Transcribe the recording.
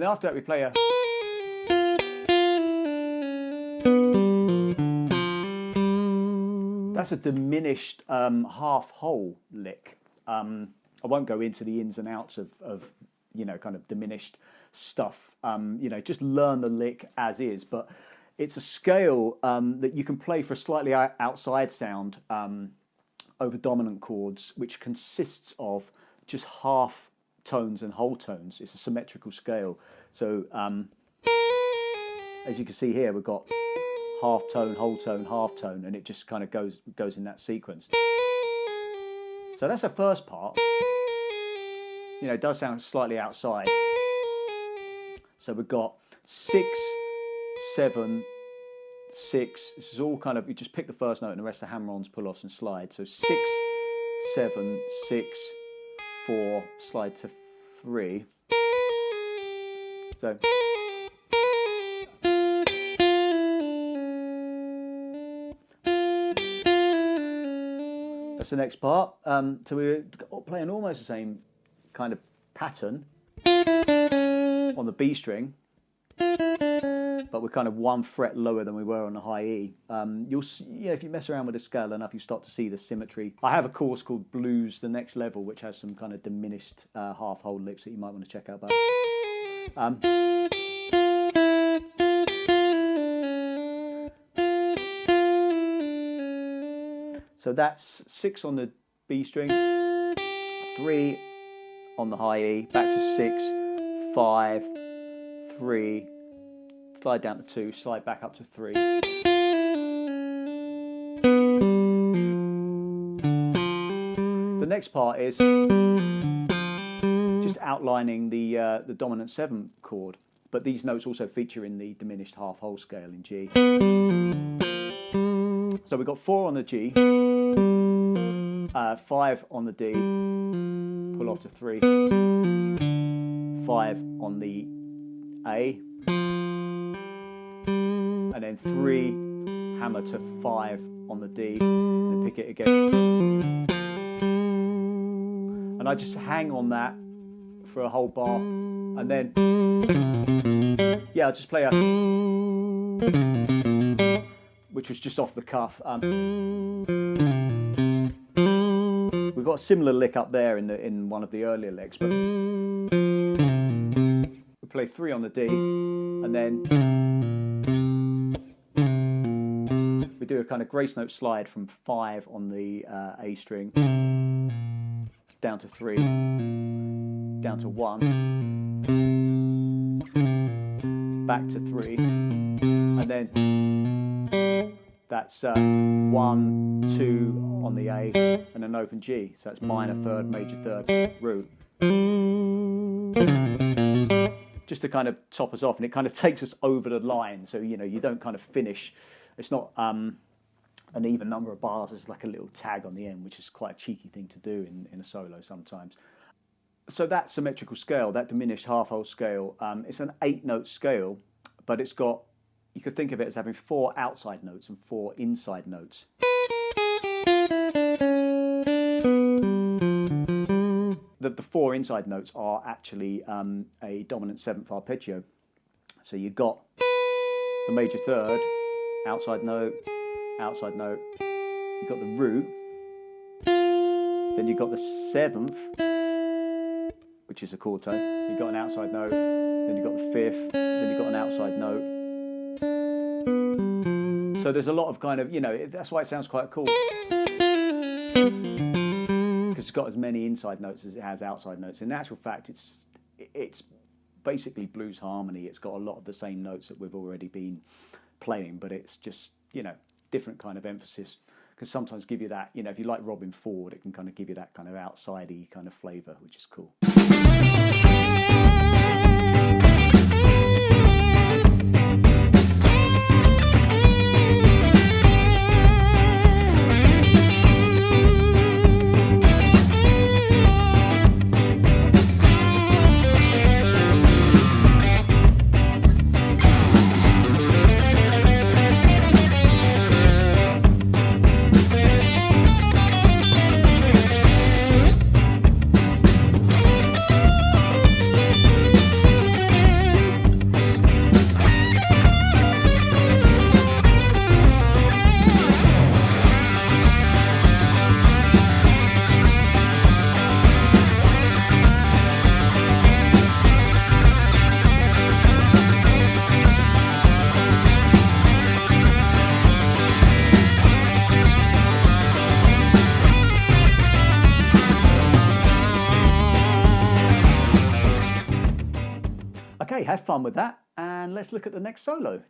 after that we play a... That's a diminished half whole lick. I won't go into the ins and outs of you know, kind of diminished stuff. You know, just learn the lick as is, but it's a scale that you can play for a slightly outside sound over dominant chords, which consists of just half tones and whole tones. It's a symmetrical scale. So as you can see here, we've got half tone, whole tone, half tone, and it just kind of goes in that sequence. So that's the first part. You know, it does sound slightly outside. So we've got 6, 7, 6. This is all kind of, you just pick the first note and the rest of the hammer-ons, pull-offs and slides. So 6, 7, 6, 4, slide to 3. So that's the next part. So we're playing almost the same kind of pattern on the B string, but we're kind of 1 fret lower than we were on the high E. You'll see, yeah, if you mess around with the scale enough, you start to see the symmetry. I have a course called Blues the Next Level, which has some kind of diminished half whole licks that you might want to check out. But so that's 6 on the B string, 3 on the high E, back to 6, 5, 3, slide down to 2, slide back up to 3. The next part is just outlining the dominant 7 chord, but these notes also feature in the diminished half whole scale in G. So we've got 4 on the G, 5 on the D, pull off to 3, 5 on the A, and then 3, hammer to 5 on the D, and pick it again. And I just hang on that for a whole bar, and then, yeah, I'll just play a, which was just off the cuff. We've got a similar lick up there in one of the earlier licks, but we play 3 on the D, and then we do a kind of grace note slide from 5 on the A string down to 3, down to 1, back to 3, and then that's 1, 2 on the A, and an open G. So that's minor third, major third, root. Just to kind of top us off, and it kind of takes us over the line. So, you know, you don't kind of finish. It's not an even number of bars. It's like a little tag on the end, which is quite a cheeky thing to do in a solo sometimes. So that symmetrical scale, that diminished half whole scale, it's an 8-note scale, but it's got, you could think of it as having 4 outside notes and 4 inside notes. The 4 inside notes are actually a dominant 7th arpeggio. So you've got the major third, outside note, you've got the root, then you've got the 7th, which is a chord tone, you've got an outside note, then you've got the 5th, then you've got an outside note. So there's a lot of kind of, you know, that's why it sounds quite cool. Because it's got as many inside notes as it has outside notes. In actual fact, it's basically blues harmony. It's got a lot of the same notes that we've already been playing, but it's just, you know, different kind of emphasis. Can sometimes give you that, you know, if you like Robin Ford, it can kind of give you that kind of outside-y kind of flavour, which is cool. have fun with that, and let's look at the next solo.